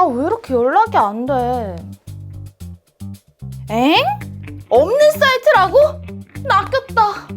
왜 이렇게 연락이 안 돼? 엥? 없는 사이트라고? 낚였다.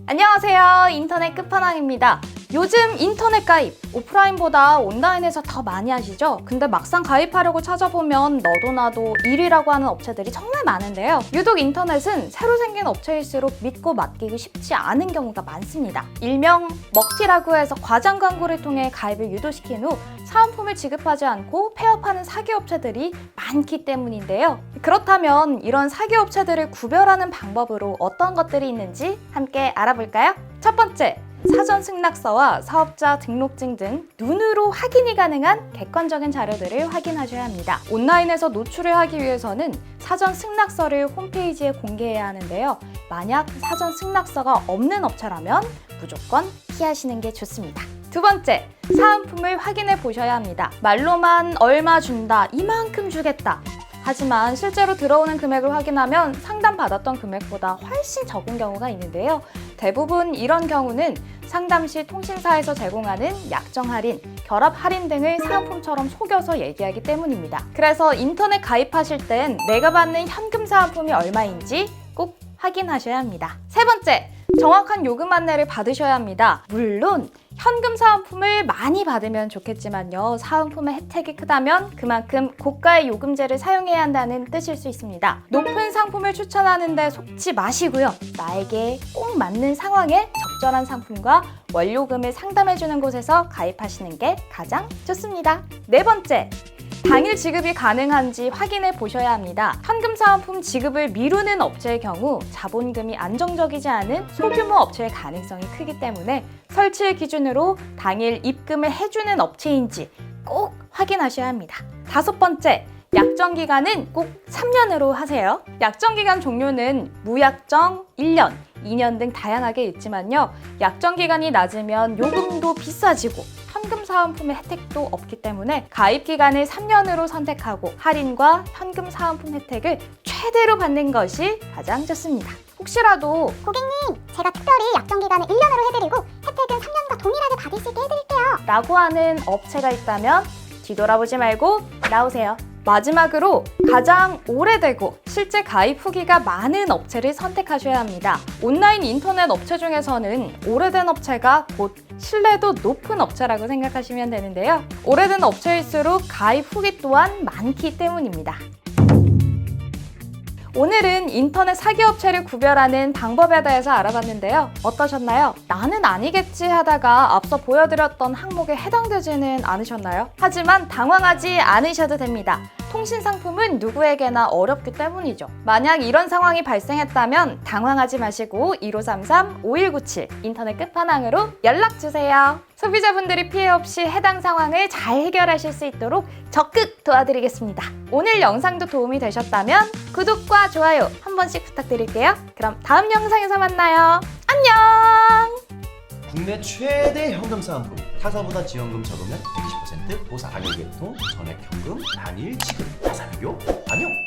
안녕하세요. 인터넷 끝판왕입니다. 요즘 인터넷 가입, 오프라인보다 온라인에서 더 많이 하시죠? 근데 막상 가입하려고 찾아보면 너도 나도 1위라고 하는 업체들이 정말 많은데요. 유독 인터넷은 새로 생긴 업체일수록 믿고 맡기기 쉽지 않은 경우가 많습니다. 일명 먹튀라고 해서 과장 광고를 통해 가입을 유도시킨 후 사은품을 지급하지 않고 폐업하는 사기 업체들이 많기 때문인데요. 그렇다면 이런 사기 업체들을 구별하는 방법으로 어떤 것들이 있는지 함께 알아볼까요? 첫 번째, 사전 승낙서와 사업자 등록증 등 눈으로 확인이 가능한 객관적인 자료들을 확인하셔야 합니다. 온라인에서 노출을 하기 위해서는 사전 승낙서를 홈페이지에 공개해야 하는데요. 만약 사전 승낙서가 없는 업체라면 무조건 피하시는 게 좋습니다. 두 번째, 사은품을 확인해 보셔야 합니다. 말로만 얼마 준다, 이만큼 주겠다. 하지만 실제로 들어오는 금액을 확인하면 상담받았던 금액보다 훨씬 적은 경우가 있는데요. 대부분 이런 경우는 상담 시 통신사에서 제공하는 약정 할인, 결합 할인 등을 사은품처럼 속여서 얘기하기 때문입니다. 그래서 인터넷 가입하실 땐 내가 받는 현금 사은품이 얼마인지 꼭 확인하셔야 합니다. 세 번째, 정확한 요금 안내를 받으셔야 합니다. 물론 현금 사은품을 많이 받으면 좋겠지만요. 사은품의 혜택이 크다면 그만큼 고가의 요금제를 사용해야 한다는 뜻일 수 있습니다. 높은 상품을 추천하는데 속지 마시고요. 나에게 꼭 맞는 상황에 적절한 상품과 원료금을 상담해주는 곳에서 가입하시는 게 가장 좋습니다. 네 번째, 당일 지급이 가능한지 확인해 보셔야 합니다. 현금 사은품 지급을 미루는 업체의 경우 자본금이 안정적이지 않은 소규모 업체의 가능성이 크기 때문에 설치일 기준으로 당일 입금을 해주는 업체인지 꼭 확인하셔야 합니다. 다섯 번째, 약정 기간은 꼭 3년으로 하세요. 약정 기간 종류는 무약정, 1년, 2년 등 다양하게 있지만요. 약정 기간이 낮으면 요금도 비싸지고 현금 사은품의 혜택도 없기 때문에 가입 기간을 3년으로 선택하고 할인과 현금 사은품 혜택을 최대로 받는 것이 가장 좋습니다. 혹시라도 고객님, 제가 특별히 약정 기간을 1년으로 해드리고 혜택은 3년과 동일하게 받을 수 있게 해드릴게요. 라고 하는 업체가 있다면 뒤돌아보지 말고 나오세요. 마지막으로 가장 오래되고 실제 가입 후기가 많은 업체를 선택하셔야 합니다. 온라인 인터넷 업체 중에서는 오래된 업체가 곧 신뢰도 높은 업체라고 생각하시면 되는데요. 오래된 업체일수록 가입 후기 또한 많기 때문입니다. 오늘은 인터넷 사기 업체를 구별하는 방법에 대해서 알아봤는데요. 어떠셨나요? 나는 아니겠지 하다가 앞서 보여드렸던 항목에 해당되지는 않으셨나요? 하지만 당황하지 않으셔도 됩니다. 통신 상품은 누구에게나 어렵기 때문이죠. 만약 이런 상황이 발생했다면 당황하지 마시고 1533-5197 인터넷 끝판왕으로 연락주세요. 소비자분들이 피해 없이 해당 상황을 잘 해결하실 수 있도록 적극 도와드리겠습니다. 오늘 영상도 도움이 되셨다면 구독과 좋아요 한 번씩 부탁드릴게요. 그럼 다음 영상에서 만나요. 안녕! 국내 최대 현금 사은품, 타사보다 지원금 적으면 120% 보상, 단일 계통, 전액 현금, 단일 지급, 가사비교, 반영.